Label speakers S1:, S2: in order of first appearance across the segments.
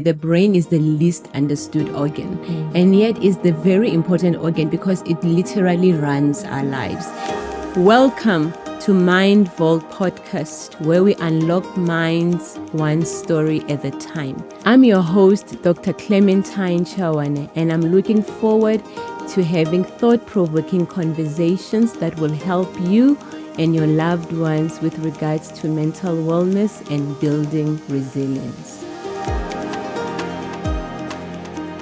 S1: The brain is the least understood organ, and yet is the very important organ because it literally runs our lives. Welcome to Mind Vault Podcast, where we unlock minds one story at a time. I'm your host, Dr. Clementine Chawane, and I'm looking forward to having thought-provoking conversations that will help you and your loved ones with regards to mental wellness and building resilience.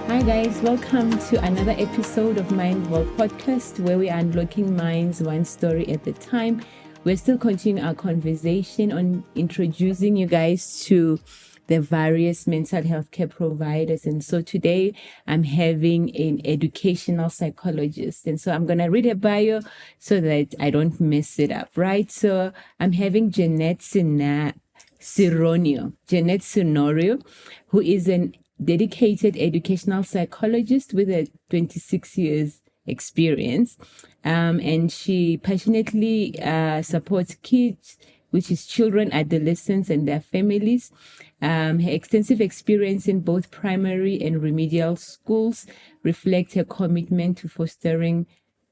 S1: Hi guys, welcome to another episode of Mind Vault Podcast, where we are unlocking minds one story at a time. We're still continuing our conversation on introducing you guys to the various mental health care providers. And so today I'm having an educational psychologist. And so I'm going to read her bio so that I don't mess it up, right? So I'm having Jeanette-Korff Ceronio, who is an dedicated educational psychologist with a 26 years experience. And she passionately supports kids, which is children, adolescents, and their families. Her extensive experience in both primary and remedial schools reflect her commitment to fostering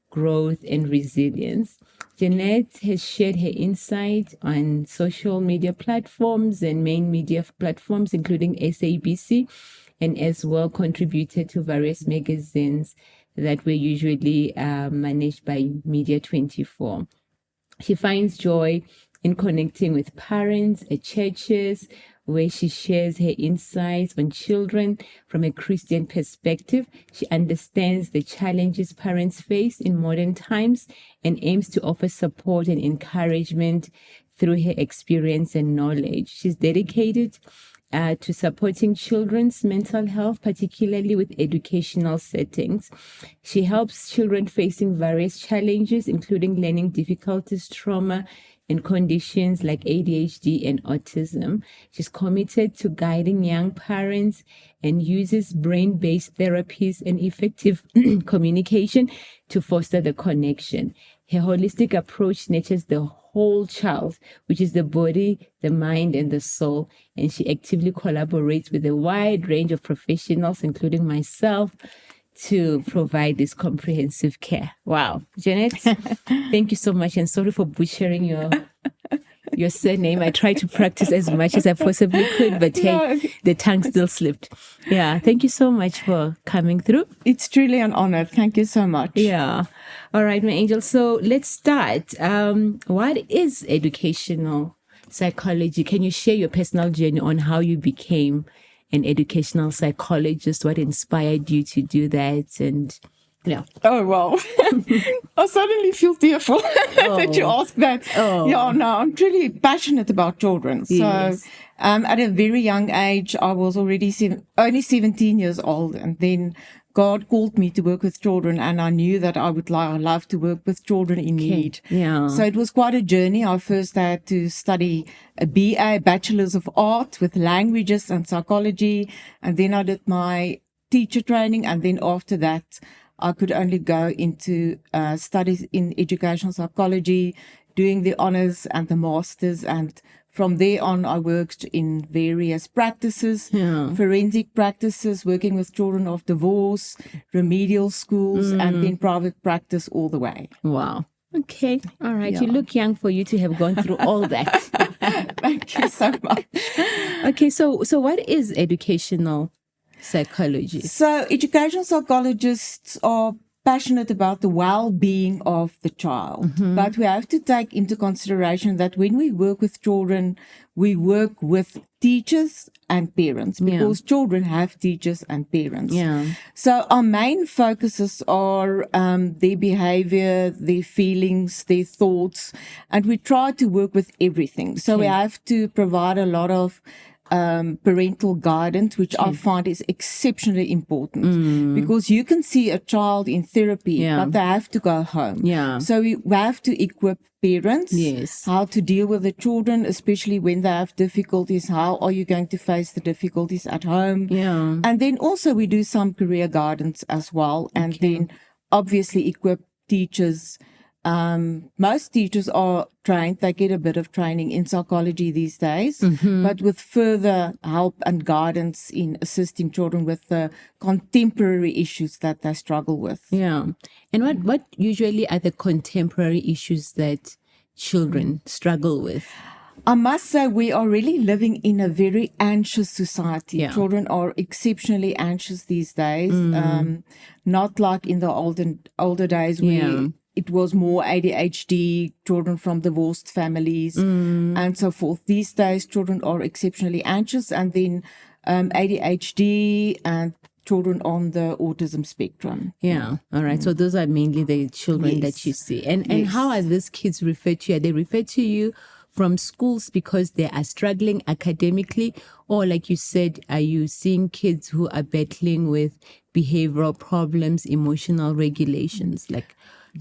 S1: growth and resilience. Jeanette has shared her insight on social media platforms and main media platforms, including SABC, and as well contributed to various magazines that were usually managed by Media 24. She finds joy in connecting with parents at churches, where she shares her insights on children from a Christian perspective. She understands the challenges parents face in modern times and aims to offer support and encouragement through her experience and knowledge. She's dedicated to supporting children's mental health, particularly with educational settings. She helps children facing various challenges, including learning difficulties, trauma, and conditions like ADHD and autism. She's committed to guiding young parents and uses brain-based therapies and effective communication to foster the connection. Her holistic approach nurtures the whole child, which is the body, the mind, and the soul. And she actively collaborates with a wide range of professionals, including myself, to provide this comprehensive care. Wow. Jeanette, thank you so much. And sorry for butchering your surname. I tried to practice as much as I possibly could, but hey, the tongue still slipped. Yeah. Thank you so much for coming through.
S2: It's truly an honor. Thank you so much.
S1: Yeah. All right, my angel. So let's start. What is educational psychology? Can you share your personal journey on how you became an educational psychologist? What inspired you to do that? And yeah.
S2: Oh, wow. I suddenly feel tearful that you ask that. Yeah, no, I'm really passionate about children.
S1: Yes.
S2: So at a very young age, I was already only 17 years old. And then God called me to work with children, and I knew that I would love to work with children in need.
S1: Yeah.
S2: So it was quite a journey. I first had to study a BA, Bachelor's of Art, with languages and psychology. And then I did my teacher training. And then after that, I could only go into studies in educational psychology, doing the honors and the masters. And from there on, I worked in various practices, forensic practices, working with children of divorce, remedial schools, and then private practice all the way.
S1: Wow. Okay. All right. Yeah. You look young for you to have gone through all that.
S2: Thank you so much.
S1: Okay. So what is educational psychology?
S2: So educational psychologists are passionate about the well-being of the child. But we have to take into consideration that when we work with children, we work with teachers and parents, because children have teachers and parents. So our main focuses are their behavior, their feelings, their thoughts, and we try to work with everything. So we have to provide a lot of parental guidance, which I find is exceptionally important, because you can see a child in therapy, but they have to go home. So we have to equip parents how to deal with the children, especially when they have difficulties. How are you going to face the difficulties at home? And then also we do some career guidance as well, and then obviously equip teachers most teachers are trained, they get a bit of training in psychology these days, but with further help and guidance in assisting children with the contemporary issues that they struggle with.
S1: Yeah. And what usually are the contemporary issues that children struggle with?
S2: I must say we are really living in a very anxious society.
S1: Yeah.
S2: Children are exceptionally anxious these days. Not like in the older days where it was more ADHD, children from divorced families and so forth. These days, children are exceptionally anxious, and then ADHD and children on the autism spectrum.
S1: Yeah. All right. So those are mainly the children that you see. And how are these kids referred to you? Are they referred to you from schools because they are struggling academically? Or like you said, are you seeing kids who are battling with behavioral problems, emotional regulations?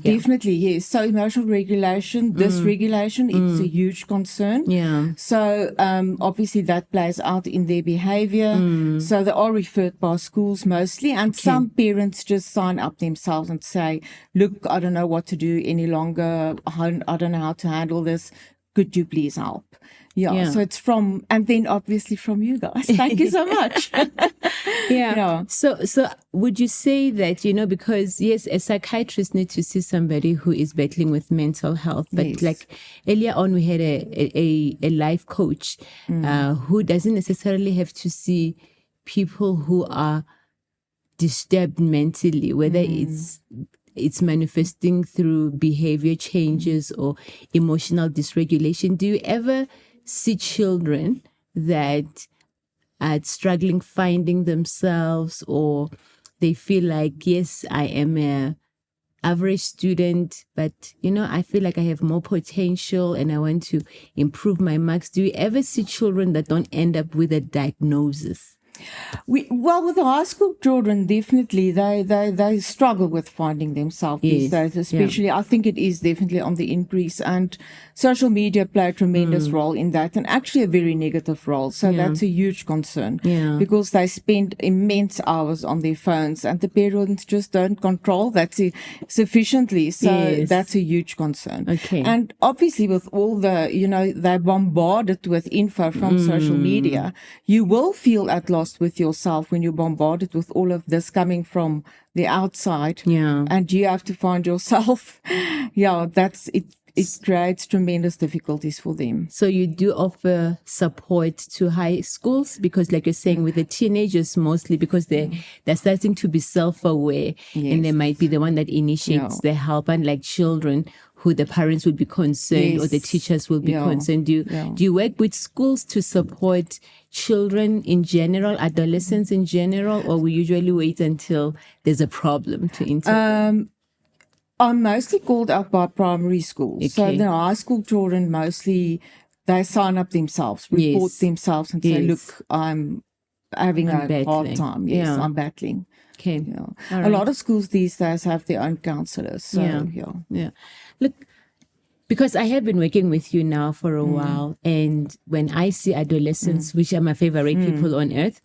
S2: Definitely, yes. So emotional regulation, dysregulation, it's a huge concern.
S1: Yeah.
S2: So obviously that plays out in their behavior. So they are referred by schools mostly. And some parents just sign up themselves and say, look, I don't know what to do any longer. I don't know how to handle this. Could you please help? Yeah. So it's and then obviously from you guys. Thank you so much.
S1: Yeah. So would you say that, because yes, a psychiatrist needs to see somebody who is battling with mental health, but like earlier on we had a life coach who doesn't necessarily have to see people who are disturbed mentally, whether it's manifesting through behavior changes or emotional dysregulation. Do you ever see children that are struggling finding themselves, or they feel like, yes, I am a average student, but I feel like I have more potential and I want to improve my marks? Do you ever see children that don't end up with a diagnosis?
S2: Well, with the high school children, definitely they struggle with finding themselves these days, especially. I think it is definitely on the increase, and social media play a tremendous role in that, and actually a very negative role. So that's a huge concern because they spend immense hours on their phones, and the parents just don't control that sufficiently. So that's a huge concern.
S1: Okay.
S2: And obviously with all the, they're bombarded with info from social media, you will feel at loss with yourself when you're bombarded with all of this coming from the outside, and you have to find yourself. That's it. It creates tremendous difficulties for them.
S1: So you do offer support to high schools, because like you're saying, with the teenagers mostly, because they're starting to be self-aware, and they might be the one that initiates the help, and like children who the parents would be concerned or the teachers will be concerned. Do you work with schools to support children in general, adolescents in general, or we usually wait until there's a problem to intervene?
S2: I'm mostly called out by primary schools.
S1: Okay.
S2: So the high school children mostly, they sign up themselves, report themselves and say, look, I'm having a hard time. Yes, I'm battling.
S1: Okay.
S2: A lot of schools these days have their own counselors. So,
S1: Look, because I have been working with you now for a while, and when I see adolescents, which are my favorite people on earth,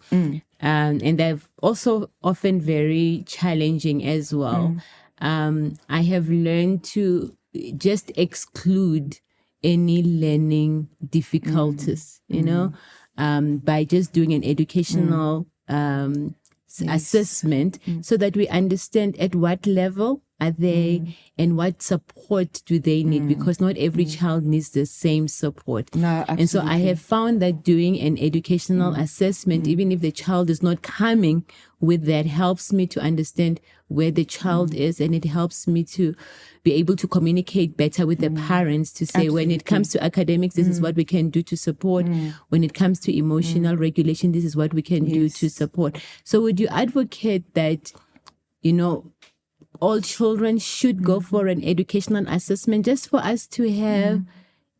S1: and they're also often very challenging as well, I have learned to just exclude any learning difficulties, by just doing an educational assessment, so that we understand at what level are they and what support do they need, because not every child needs the same support.
S2: No, absolutely.
S1: And so I have found that doing an educational assessment, even if the child is not coming with that, helps me to understand where the child is, and it helps me to be able to communicate better with the parents to say, when it comes to academics, this is what we can do to support. When it comes to emotional regulation, this is what we can do to support. So would you advocate that, all children should go for an educational assessment, just for us to have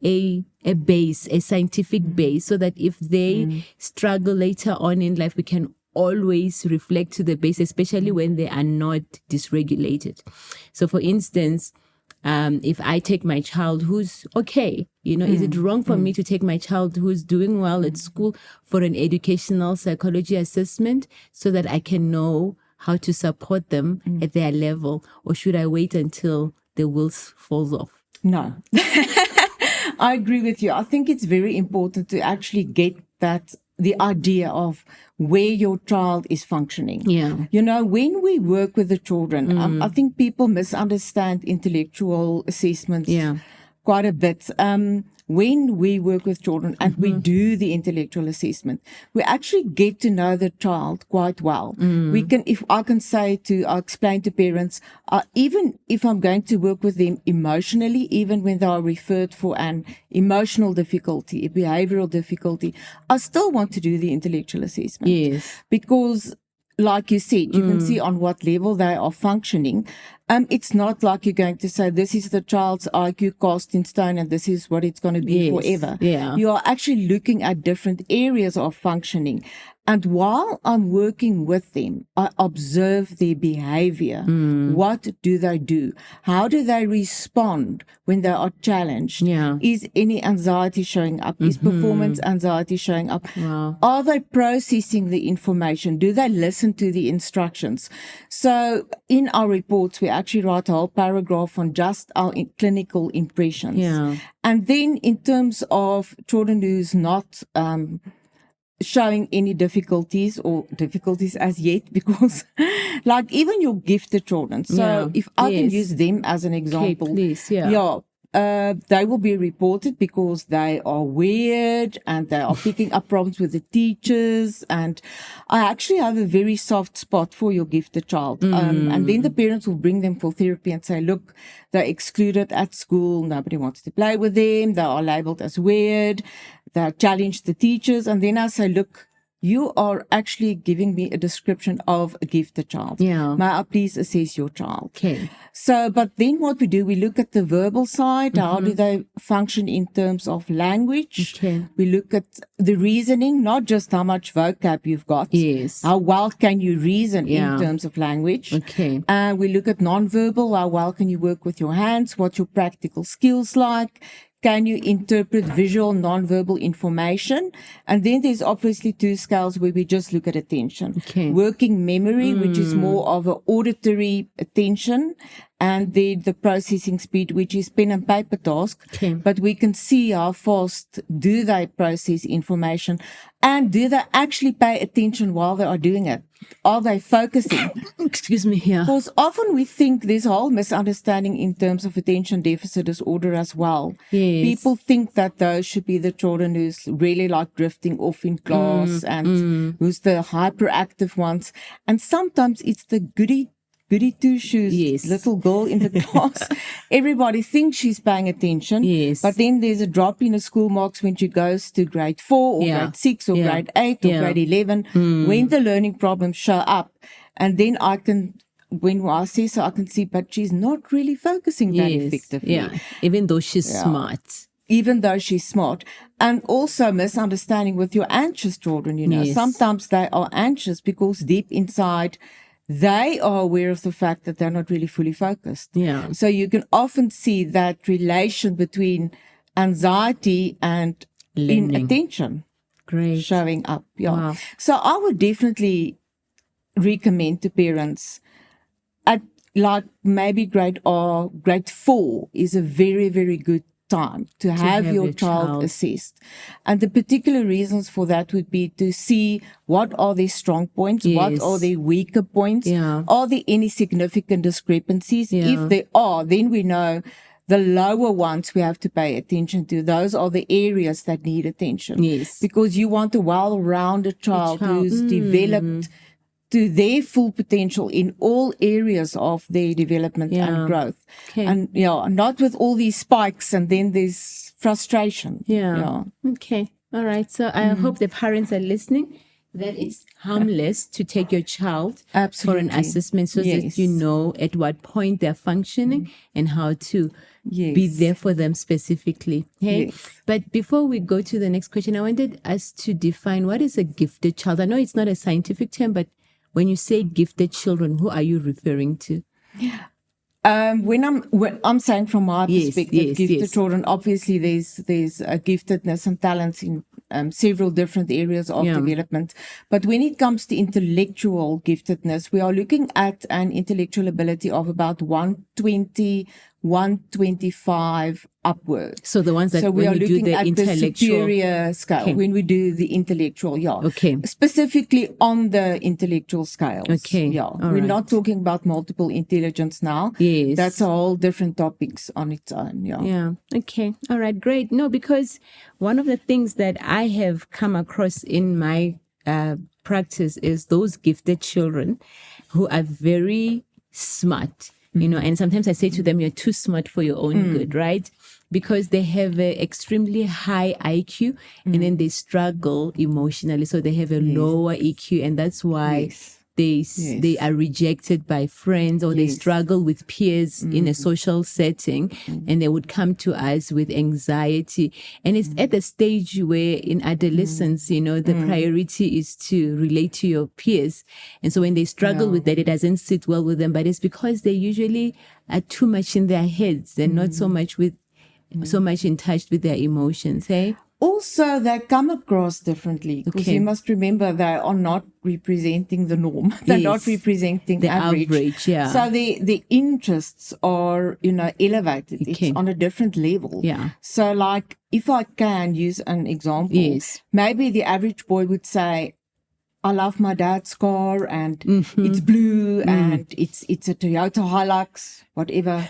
S1: a base, a scientific base, so that if they struggle later on in life, we can always reflect to the base, especially when they are not dysregulated. So for instance, if I take my child who's okay, is it wrong for me to take my child who's doing well at school for an educational psychology assessment, so that I can know how to support them at their level? Or should I wait until the wheels falls off.
S2: No. I agree with you. I think it's very important to actually get the idea of where your child is functioning.
S1: Yeah.
S2: You know, when we work with the children, I think people misunderstand intellectual assessments quite a bit. When we work with children and we do the intellectual assessment, we actually get to know the child quite well. We can, if I can say I explain to parents, even if I'm going to work with them emotionally, even when they are referred for an emotional difficulty, a behavioral difficulty, I still want to do the intellectual assessment.
S1: Yes.
S2: Because like you said, you can see on what level they are functioning. It's not like you're going to say, this is the child's IQ cast in stone and this is what it's going to be forever.
S1: Yeah.
S2: You are actually looking at different areas of functioning. And while I'm working with them, I observe their behavior. What do they do? How do they respond when they are challenged?
S1: Yeah.
S2: Is any anxiety showing up? Is performance anxiety showing up?
S1: Wow.
S2: Are they processing the information? Do they listen to the instructions? So in our reports, we actually write a whole paragraph on just our clinical impressions.
S1: Yeah.
S2: And then in terms of children who's not showing any difficulties as yet, because like even your gifted children. So if I can use them as an example.
S1: Okay, please,
S2: They will be reported because they are weird and they are picking up problems with the teachers. And I actually have a very soft spot for your gifted child. And then the parents will bring them for therapy and say, look, they're excluded at school. Nobody wants to play with them. They are labeled as weird. They challenge the teachers. And then I say, look, you are actually giving me a description of a gifted child.
S1: Yeah.
S2: May I please assess your child?
S1: Okay.
S2: So, but then what we do, we look at the verbal side. How do they function in terms of language?
S1: Okay.
S2: We look at the reasoning, not just how much vocab you've got.
S1: Yes.
S2: How well can you reason in terms of language?
S1: Okay.
S2: We look at nonverbal. How well can you work with your hands? What's your practical skills like? Can you interpret visual, nonverbal information? And then there's obviously two scales where we just look at attention.
S1: Okay.
S2: Working memory, which is more of an auditory attention, and then the processing speed, which is pen and paper task.
S1: Okay.
S2: But we can see how fast do they process information, and do they actually pay attention while they are doing it? Are they focusing?
S1: Excuse me here.
S2: Because often we think there's a whole misunderstanding in terms of attention deficit disorder as well.
S1: Yes.
S2: People think that those should be the children who's really like drifting off in class and who's the hyperactive ones. And sometimes it's the goody two-shoes little girl in the class. Everybody thinks she's paying attention.
S1: Yes.
S2: But then there's a drop in her school marks when she goes to grade 4 or grade 6 or grade 8 or grade 11, when the learning problems show up. And then when I say so, I can see, but she's not really focusing that effectively.
S1: Yeah, even though she's smart.
S2: Even though she's smart. And also misunderstanding with your anxious children, you know. Sometimes they are anxious because deep inside, they are aware of the fact that they're not really fully focused.
S1: Yeah.
S2: So you can often see that relation between anxiety and inattention showing up. Yeah.
S1: Wow.
S2: So I would definitely recommend to parents at like maybe grade 4 is a very, very good time to have your child assessed. And the particular reasons for that would be to see what are their strong points, what are their weaker points, are there any significant discrepancies? If there are, then we know the lower ones we have to pay attention to. Those are the areas that need attention.
S1: Yes.
S2: Because you want a well-rounded child who's developed to their full potential in all areas of their development and growth.
S1: Okay.
S2: And, not with all these spikes and then there's frustration.
S1: Yeah. Okay. All right. So I hope the parents are listening, that it's harmless to take your child for an assessment so that you know at what point they're functioning and how to be there for them specifically. Okay?
S2: Yes.
S1: But before we go to the next question, I wanted us to define what is a gifted child. I know it's not a scientific term, but when you say gifted children, who are you referring to?
S2: When I'm saying from my perspective, gifted children, obviously there's a giftedness and talents in several different areas of development. But when it comes to intellectual giftedness, we are looking at an intellectual ability of about 120, 125 upwards.
S1: So the ones that
S2: So we
S1: when
S2: are
S1: you do
S2: looking
S1: the
S2: at the
S1: intellectual.
S2: superior scale,
S1: Okay.
S2: when we do the intellectual,
S1: Okay.
S2: specifically on the intellectual scales.
S1: Okay.
S2: Yeah.
S1: All
S2: We're
S1: right.
S2: not talking about multiple intelligence now.
S1: Yes.
S2: That's a whole different topics on its own. Yeah.
S1: Yeah. Okay. All right. Great. No, because one of the things that I have come across in my practice is those gifted children who are very smart, and sometimes I say to them, you're too smart for your own good, right? Because they have an extremely high IQ and then they struggle emotionally. So they have a lower EQ, and that's why they are rejected by friends, or they struggle with peers in a social setting, and they would come to us with anxiety. And it's at the stage where in adolescence, the priority is to relate to your peers. And so when they struggle with that, it doesn't sit well with them, but it's because they usually are too much in their heads and not so much in touch with their emotions, hey?
S2: Also, they come across differently because you must remember they are not representing the norm. They're not representing
S1: the
S2: average.
S1: Yeah.
S2: So the interests are, elevated.
S1: Okay.
S2: It's on a different level.
S1: Yeah.
S2: So like if I can use an example, maybe the average boy would say, I love my dad's car and it's blue and it's a Toyota Hilux, whatever.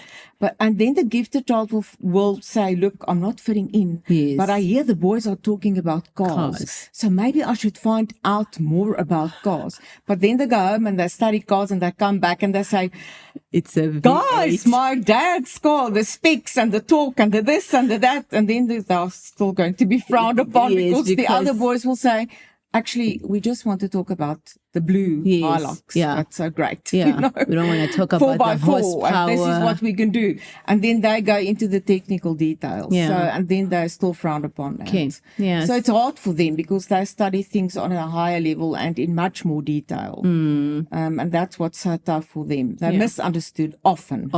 S2: And then the gifted child will say, look, I'm not fitting in, but I hear the boys are talking about cars. So maybe I should find out more about cars. But then they go home and they study cars and they come back and they say,
S1: it's a V8.
S2: Guys, my dad's car, the specs and the torque and the this and the that. And then they're still going to be frowned upon because the other boys will say, actually, we just want to talk about the blue Hilux.
S1: Yeah.
S2: That's so great.
S1: Yeah. We don't want to talk about
S2: 4x4,
S1: the horsepower.
S2: and this is what we can do. And then they go into the technical details.
S1: Yeah.
S2: So, and then they're still frowned upon.
S1: Okay. Yes.
S2: So it's hard for them because they study things on a higher level and in much more detail. And that's what's so tough for them. They're misunderstood often.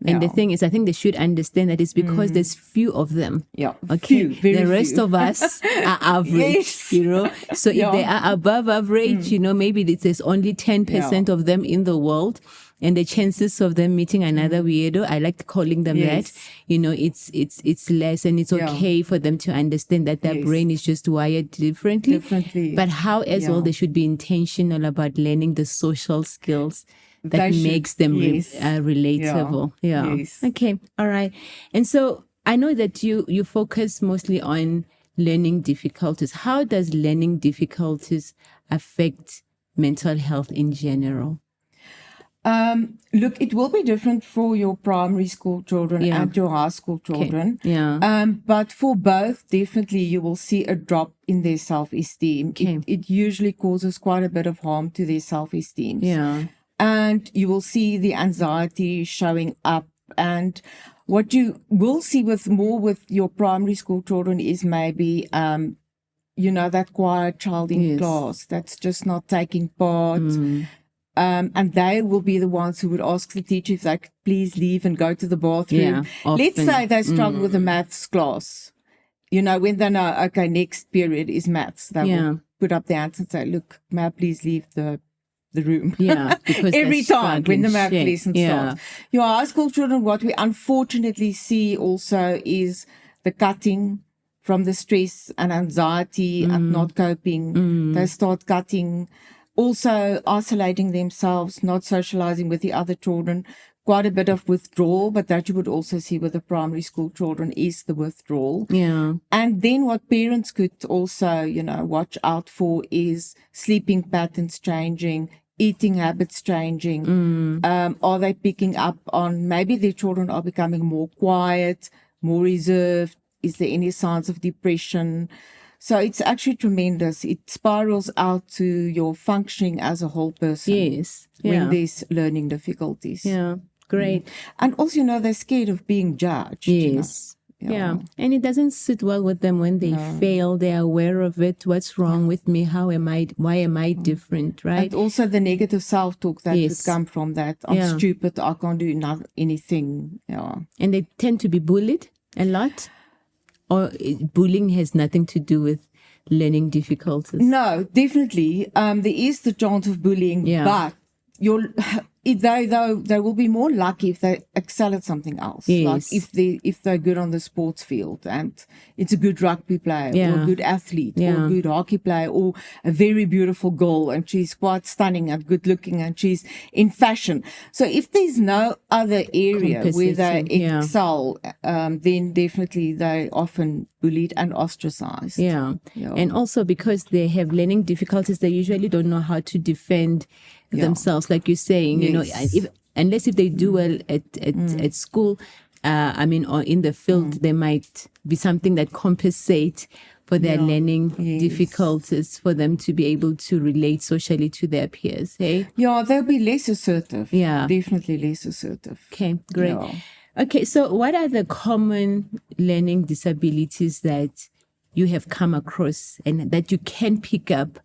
S1: And the thing is, I think they should understand that it's because there's few of them.
S2: Yeah.
S1: Okay.
S2: The
S1: rest of us are average, So if they are above average, maybe there's only 10% of them in the world. And the chances of them meeting another weirdo, I like calling them that, it's less, and it's okay for them to understand that their brain is just wired differently. But how as well, they should be intentional about learning the social skills that makes them relatable. Yeah.
S2: Yes.
S1: Okay. All right. And so I know that you focus mostly on learning difficulties. How does learning difficulties affect mental health in general?
S2: Look, it will be different for your primary school children and your high school children.
S1: Okay. Yeah.
S2: But for both, definitely you will see a drop in their self-esteem.
S1: Okay.
S2: It usually causes quite a bit of harm to their self-esteem.
S1: Yeah.
S2: And you will see the anxiety showing up. And what you will see with your primary school children is maybe, that quiet child in class that's just not taking part. And they will be the ones who would ask the teacher if they could please leave and go to the bathroom. Let's say they struggle with a maths class. When they know, okay, next period is maths, they will put up their hands and say, look, may I please leave the room?
S1: Yeah. Because
S2: every time when the math lesson
S1: Yeah.
S2: starts. Your high school children, what we unfortunately see also is the cutting from the stress and anxiety and not coping. They start cutting. Also isolating themselves, not socializing with the other children, quite a bit of withdrawal, but that you would also see with the primary school children is the withdrawal.
S1: Yeah.
S2: And then what parents could also, watch out for is sleeping patterns changing, eating habits changing. Are they picking up on maybe their children are becoming more quiet, more reserved? Is there any signs of depression? So it's actually tremendous. It spirals out to your functioning as a whole person.
S1: Yes.
S2: When there's learning difficulties.
S1: Yeah. Great.
S2: And also, they're scared of being judged.
S1: Yes. Yeah. And it doesn't sit well with them when they fail. They're aware of it. What's wrong with me? Why am I different? Right.
S2: And also the negative self-talk that would come from that. I'm stupid. I can't do anything. Yeah.
S1: And they tend to be bullied a lot. Or bullying has nothing to do with learning difficulties?
S2: No, definitely. There is the chance of bullying, but they will be more lucky if they excel at something else. Like
S1: Yes.
S2: if they're good on the sports field and it's a good rugby player or a good athlete or a good hockey player or a very beautiful girl and she's quite stunning and good looking and she's in fashion. So if there's no other area where they excel, then definitely they often bullied and ostracized.
S1: Yeah. And also because they have learning difficulties, they usually don't know how to defend themselves, like you're saying, you know, unless if they do well at school, or in the field, there might be something that compensates for their learning difficulties for them to be able to relate socially to their peers. Hey?
S2: Yeah, they'll be less assertive.
S1: Yeah.
S2: Definitely less assertive.
S1: Okay, great.
S2: Yeah.
S1: Okay, so what are the common learning disabilities that you have come across and that you can pick up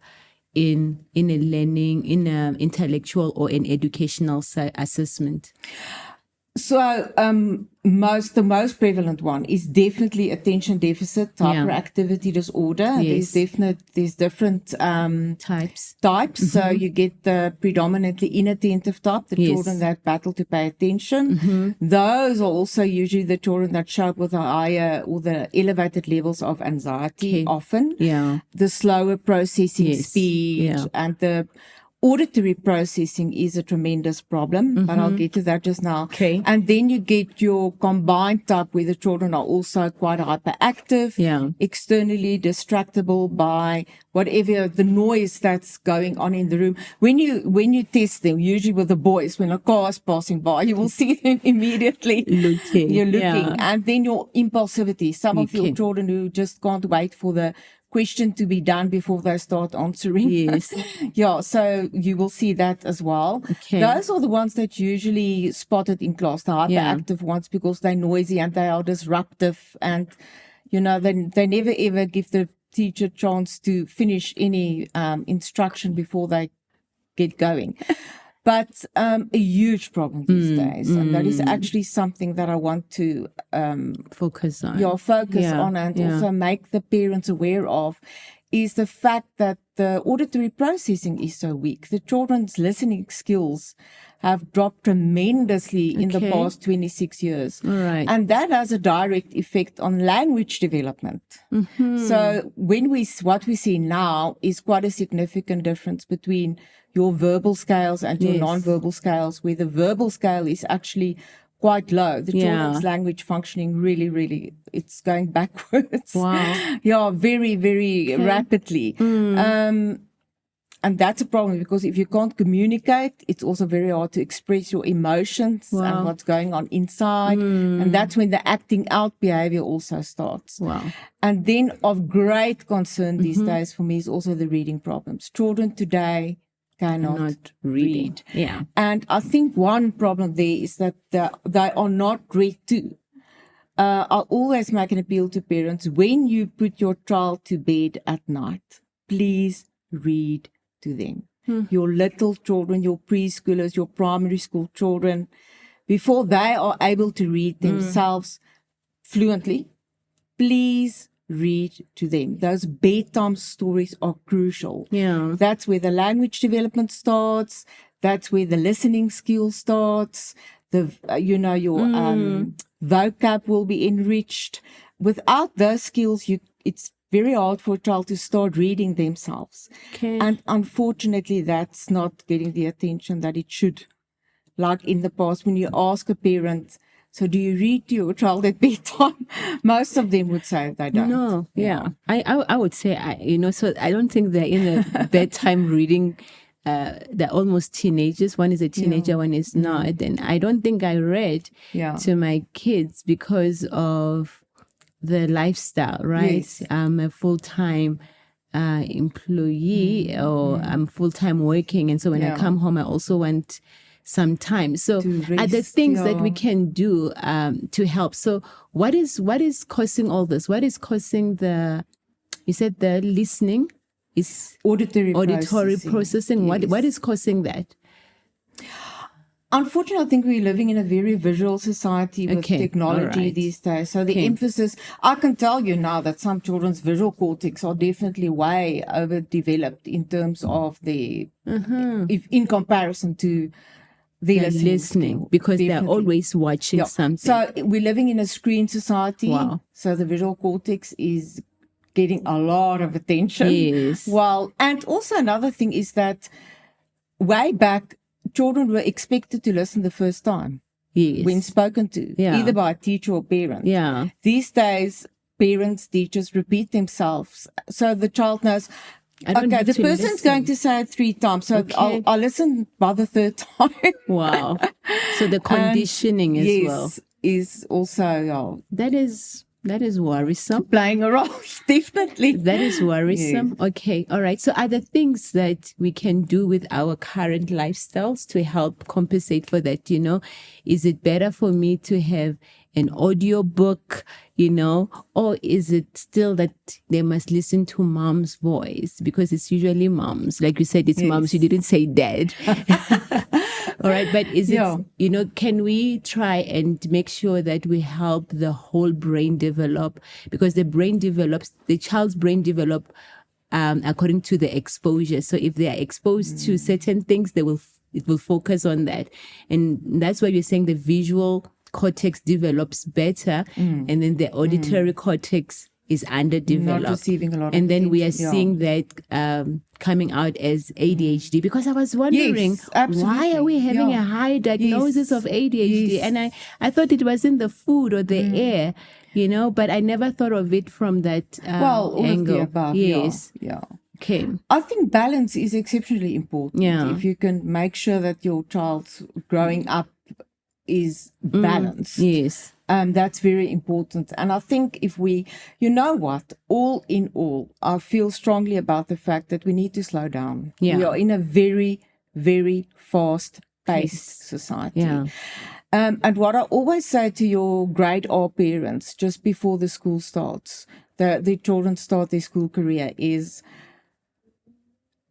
S1: in a learning, in an intellectual or an educational assessment?
S2: So the most prevalent one is definitely attention deficit hyperactivity disorder.
S1: Yes.
S2: There's different
S1: Types.
S2: So you get the predominantly inattentive type, the children that battle to pay attention. Those are also usually the children that show up with the higher or the elevated levels of anxiety often.
S1: Yeah.
S2: The slower processing speed and the auditory processing is a tremendous problem, but I'll get to that just now.
S1: Okay.
S2: And then you get your combined type where the children are also quite hyperactive, externally distractible by whatever the noise that's going on in the room. When you test them, usually with the boys, when a car is passing by, you will see them immediately
S1: looking.
S2: And then your impulsivity. Some of your children who just can't wait for the question to be done before they start answering.
S1: Yes.
S2: So you will see that as well.
S1: Okay.
S2: Those are the ones that usually spotted in class, the hyperactive ones, because they're noisy and they are disruptive and, you know, they never ever give the teacher a chance to finish any instruction before they get going. But a huge problem these days, and that is actually something that I want to
S1: focus on.
S2: On and also make the parents aware of, is the fact that the auditory processing is so weak. The children's listening skills have dropped tremendously in the past 26 years.
S1: All right.
S2: And that has a direct effect on language development. So what we see now is quite a significant difference between your verbal scales and your non-verbal scales, where the verbal scale is actually quite low. The children's language functioning really, it's going backwards.
S1: Wow.
S2: Very, very rapidly. And that's a problem because if you can't communicate, it's also very hard to express your emotions and what's going on inside. And that's when the acting out behavior also starts.
S1: Wow.
S2: And then of great concern these days for me is also the reading problems. Children today cannot read.
S1: Yeah.
S2: And I think one problem there is that they are not read to. I'll always make an appeal to parents. When you put your child to bed at night, please read to them. Your little children, your preschoolers, your primary school children, before they are able to read themselves fluently, please read to them. Those bedtime stories are crucial.
S1: Yeah.
S2: That's where the language development starts. That's where the listening skill starts. Your vocab will be enriched. Without those skills, it's very hard for a child to start reading themselves.
S1: Okay.
S2: And unfortunately, that's not getting the attention that it should. Like in the past, when you ask a parent, so do you read to your child at bedtime? Most of them would say they don't.
S1: No, I would say, so I don't think they're in a bedtime reading. They're almost teenagers. One is a teenager, one is not. And I don't think I read to my kids because of the lifestyle, right?
S2: Yes.
S1: I'm a full-time employee or I'm full-time working. And so when I come home, I also want some time. So are there things that we can do to help? So what is causing all this? What is causing you said the listening is
S2: auditory
S1: processing.
S2: Yes.
S1: What is causing that?
S2: Unfortunately, I think we're living in a very visual society with technology these days. So the emphasis, I can tell you now that some children's visual cortex are definitely way overdeveloped in terms of if in comparison to they're
S1: listening
S2: still,
S1: because they're
S2: definitely.
S1: always watching something.
S2: So we're living in a screen society.
S1: Wow.
S2: So the visual cortex is getting a lot of attention.
S1: Yes.
S2: Well, and also another thing is that way back, children were expected to listen the first time
S1: Yes.
S2: when spoken to,
S1: Yeah.
S2: either by a teacher or parent.
S1: Yeah.
S2: These days, parents, teachers repeat themselves. So the child knows,
S1: I don't
S2: okay,
S1: need
S2: the
S1: to
S2: person's
S1: listen.
S2: going to say it 3 times. So
S1: Okay.
S2: I'll listen by the 3rd time.
S1: Wow. So the conditioning as well.
S2: Yes, is also
S1: That is worrisome.
S2: playing a role, definitely.
S1: That is worrisome. Okay. All right. So are there things that we can do with our current lifestyles to help compensate for that? Is it better for me to have an audio book, or is it still that they must listen to mom's voice? Because it's usually moms. Like you said, it's moms. You didn't say dad. All right. But is it, can we try and make sure that we help the whole brain develop? Because the child's brain develop according to the exposure. So if they are exposed to certain things, it will focus on that. And that's why you're saying the visual cortex develops better, and then the auditory cortex is underdeveloped.
S2: Not receiving a lot of
S1: and then we are
S2: attention,
S1: seeing that coming out as ADHD, because I was wondering,
S2: Yes, absolutely.
S1: why are we having a high diagnosis of ADHD?
S2: Yes.
S1: And I thought it was in the food or the air, but I never thought of it from that
S2: all
S1: angle.
S2: of the above.
S1: Yes.
S2: Yeah.
S1: Okay.
S2: I think balance is exceptionally important.
S1: Yeah.
S2: If you can make sure that your child's growing up is balanced.
S1: Yes.
S2: That's very important. And I think if we, all in all, I feel strongly about the fact that we need to slow down.
S1: Yeah.
S2: We are in a very, very fast-paced society.
S1: Yeah.
S2: And what I always say to your grade R parents just before the school starts, the children start their school career, is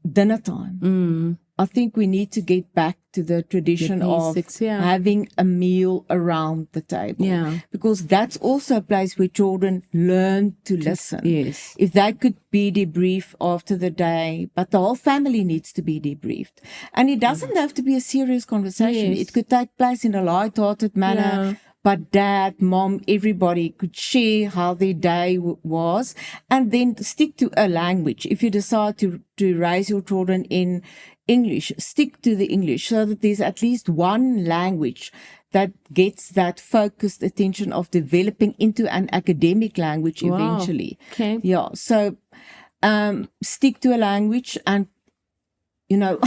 S2: dinner time. I think we need to get back to the tradition
S1: basics,
S2: of having a meal around the table.
S1: Yeah.
S2: Because that's also a place where children learn to listen.
S1: Yes.
S2: If they could be debriefed after the day, but the whole family needs to be debriefed. And it doesn't have to be a serious conversation.
S1: Yes.
S2: It could take place in a light-hearted manner.
S1: Yeah.
S2: But dad, mom, everybody could share how their day was, and then stick to a language. If you decide to raise your children in English, stick to the English so that there's at least one language that gets that focused attention of developing into an academic language eventually.
S1: Okay.
S2: Yeah. So stick to a language. And I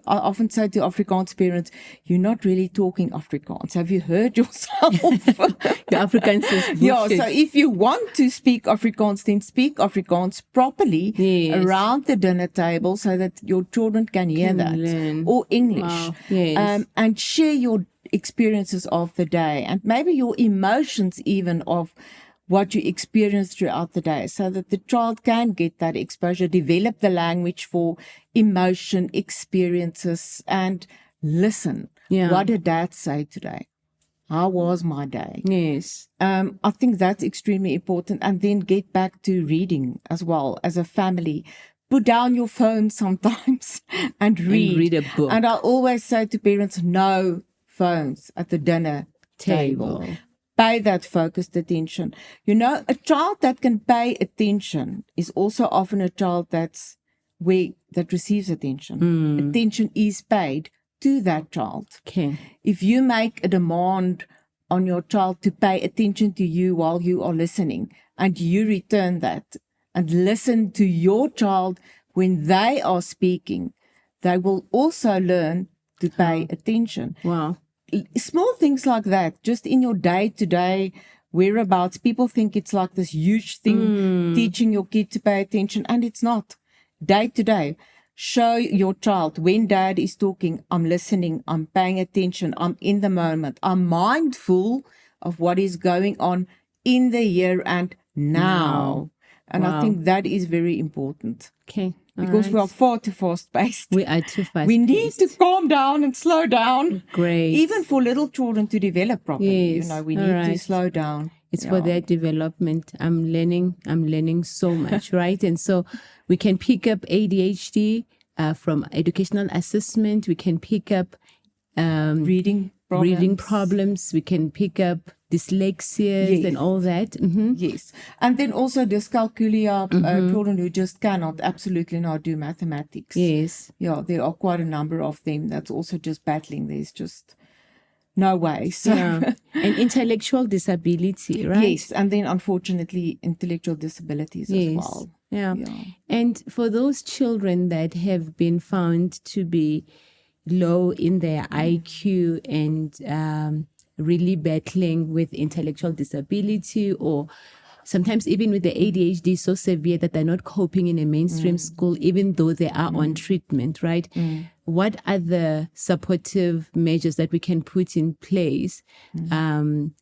S2: often say to Afrikaans parents, you're not really talking Afrikaans. Have you heard yourself?
S1: The Afrikaans is bullshit.
S2: Yeah, so if you want to speak Afrikaans, then speak Afrikaans properly around the dinner table so that your children can hear that.
S1: Learn.
S2: Or English.
S1: Wow. Yes.
S2: And share your experiences of the day and maybe your emotions even of what you experience throughout the day so that the child can get that exposure, develop the language for emotion, experiences, and listen.
S1: Yeah.
S2: What did dad say today? How was my day?
S1: Yes.
S2: I think that's extremely important. And then get back to reading as well as a family. Put down your phone sometimes and read.
S1: And read a book.
S2: And I always say to parents, no phones at the dinner table. Pay that focused attention. A child that can pay attention is also often a child that receives attention. Attention is paid to that child.
S1: Okay.
S2: If you make a demand on your child to pay attention to you while you are listening, and you return that and listen to your child when they are speaking, they will also learn to pay attention.
S1: Wow.
S2: Small things like that, just in your day-to-day whereabouts. People think it's like this huge thing, teaching your kid to pay attention, and it's not. Day-to-day, show your child when dad is talking, I'm listening, I'm paying attention, I'm in the moment, I'm mindful of what is going on in the here and now. And I think that is very important.
S1: Okay.
S2: Because we are far too fast-paced.
S1: We are too fast-paced.
S2: We need to calm down and slow down.
S1: Great.
S2: Even for little children to develop properly,
S1: Yes.
S2: we need to slow down.
S1: It's for their development. I'm learning so much, right? And so we can pick up ADHD from educational assessment. We can pick up
S2: reading
S1: problems. We can pick up dyslexia and all that.
S2: Yes. And then also dyscalculia, children who just cannot, absolutely not do mathematics.
S1: Yes.
S2: Yeah, there are quite a number of them that's also just battling. There's just no way. So,
S1: and intellectual disability, right?
S2: Yes, and then unfortunately intellectual disabilities as well.
S1: Yeah. And for those children that have been found to be low in their IQ and really battling with intellectual disability, or sometimes even with the ADHD so severe that they're not coping in a mainstream school, even though they are on treatment, right? What are the supportive measures that we can put in place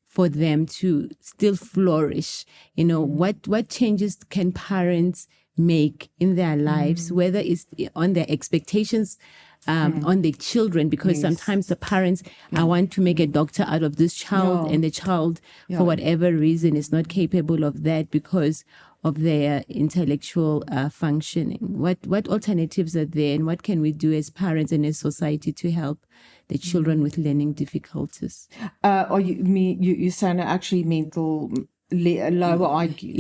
S1: for them to still flourish? You know, what changes can parents make in their lives, whether it's on their expectations on the children, because sometimes the parents I want to make a doctor out of this child, and the child for whatever reason is not capable of that because of their intellectual functioning. What alternatives are there, and what can we do as parents and as society to help the children with learning difficulties?
S2: Or you saying actually mental lower IQs.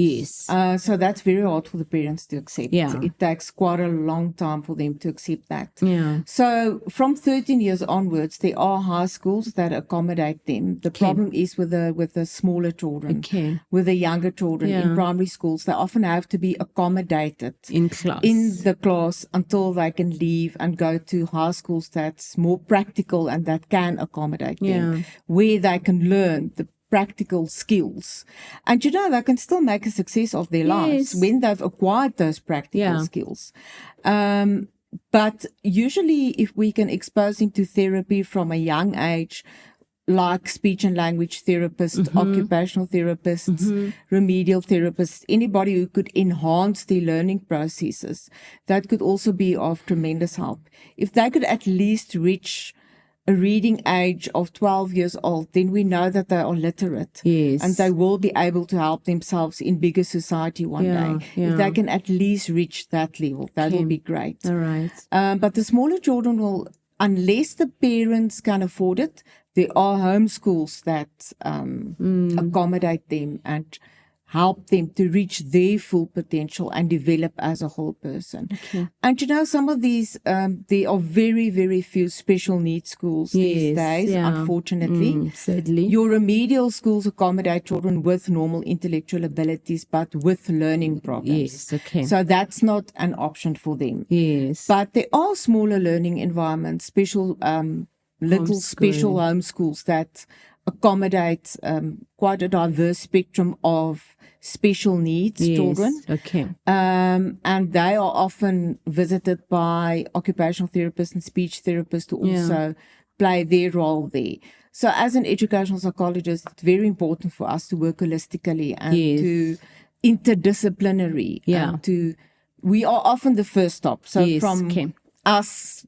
S1: Yes.
S2: So that's very hard for the parents to accept.
S1: Yeah.
S2: It takes quite a long time for them to accept that.
S1: Yeah.
S2: So from 13 years onwards, there are high schools that accommodate them. The problem is with the smaller children, with the younger children in primary schools. They often have to be accommodated in the class until they can leave and go to high schools that's more practical and that can accommodate them, where they can learn the practical skills. And you know, they can still make a success of their lives when they've acquired those practical skills. But usually if we can expose them to therapy from a young age, like speech and language therapists, occupational therapists, remedial therapists, anybody who could enhance their learning processes, that could also be of tremendous help. If they could at least reach a reading age of 12 years old, then we know that they are literate.
S1: Yes.
S2: And they will be able to help themselves in bigger society one day. If they can at least reach that level, that will be great.
S1: All right.
S2: But the smaller children will, unless the parents can afford it, there are homeschools that accommodate them and help them to reach their full potential and develop as a whole person. And you know, some of these, there are very, very few special needs schools these days, unfortunately.
S1: Sadly.
S2: Your remedial schools accommodate children with normal intellectual abilities, but with learning problems. So that's not an option for them. But there are smaller learning environments, special, special homeschools that accommodate quite a diverse spectrum of special needs children. And they are often visited by occupational therapists and speech therapists to also play their role there. So as an educational psychologist, it's very important for us to work holistically and to interdisciplinary. We are often the first stop. So from us,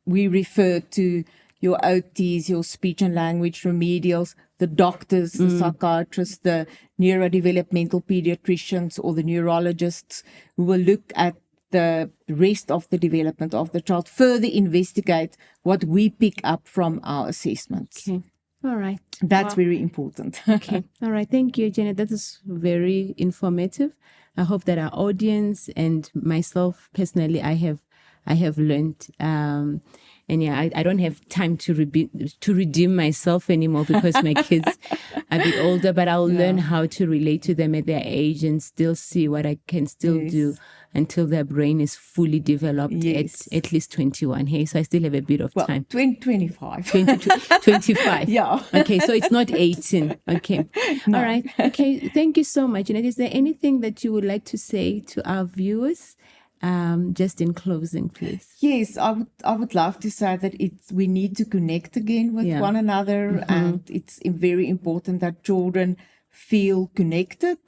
S2: we refer to your OTs, your speech and language remedials, the doctors, the psychiatrists, the neurodevelopmental pediatricians, or the neurologists who will look at the rest of the development of the child, further investigate what we pick up from our assessments.
S1: All right.
S2: That's very important.
S1: All right. Thank you, Janet. That is very informative. I hope that our audience and myself personally, I have learned. And I don't have time to redeem myself anymore because my kids are a bit older, but I'll learn how to relate to them at their age and still see what I can still do until their brain is fully developed at least 21. Hey, so I still have a bit of time.
S2: 25.
S1: 25.
S2: Yeah.
S1: Okay, so it's not 18. Okay.
S2: No.
S1: All right. Okay, thank you so much. Jeanette, is there anything that you would like to say to our viewers? Just in closing, please.
S2: Yes, I would love to say that we need to connect again with one another, and it's very important that children feel connected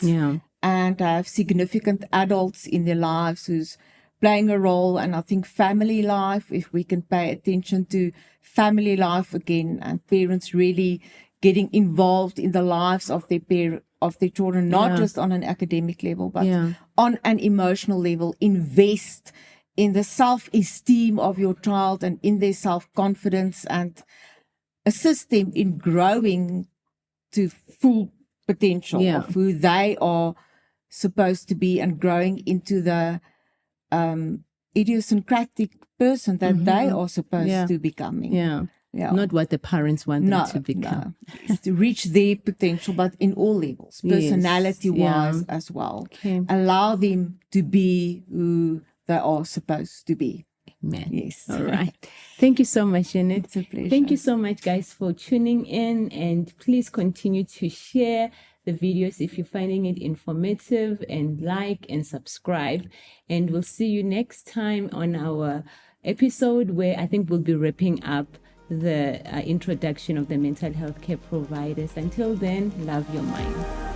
S2: and have significant adults in their lives who's playing a role. And I think family life, if we can pay attention to family life again, and parents really getting involved in the lives of their children, not just on an academic level, but on an emotional level. Invest in the self-esteem of your child and in their self-confidence, and assist them in growing to full potential
S1: Yeah.
S2: of who they are supposed to be and growing into the idiosyncratic person that they are supposed
S1: Yeah.
S2: to becoming.
S1: Yeah.
S2: Yeah.
S1: Not what the parents want them to become.
S2: No. It's to reach their potential, but in all levels,
S1: Yes,
S2: personality-wise
S1: yeah.
S2: as well.
S1: Okay.
S2: Allow them to be who they are supposed to be.
S1: Amen.
S2: Yes.
S1: All right. Thank you so much, Jeanette.
S2: It's a pleasure.
S1: Thank you so much, guys, for tuning in. And please continue to share the videos if you're finding it informative, and like and subscribe. And we'll see you next time on our episode, where I think we'll be wrapping up the introduction of the mental health care providers. Until then, love your mind.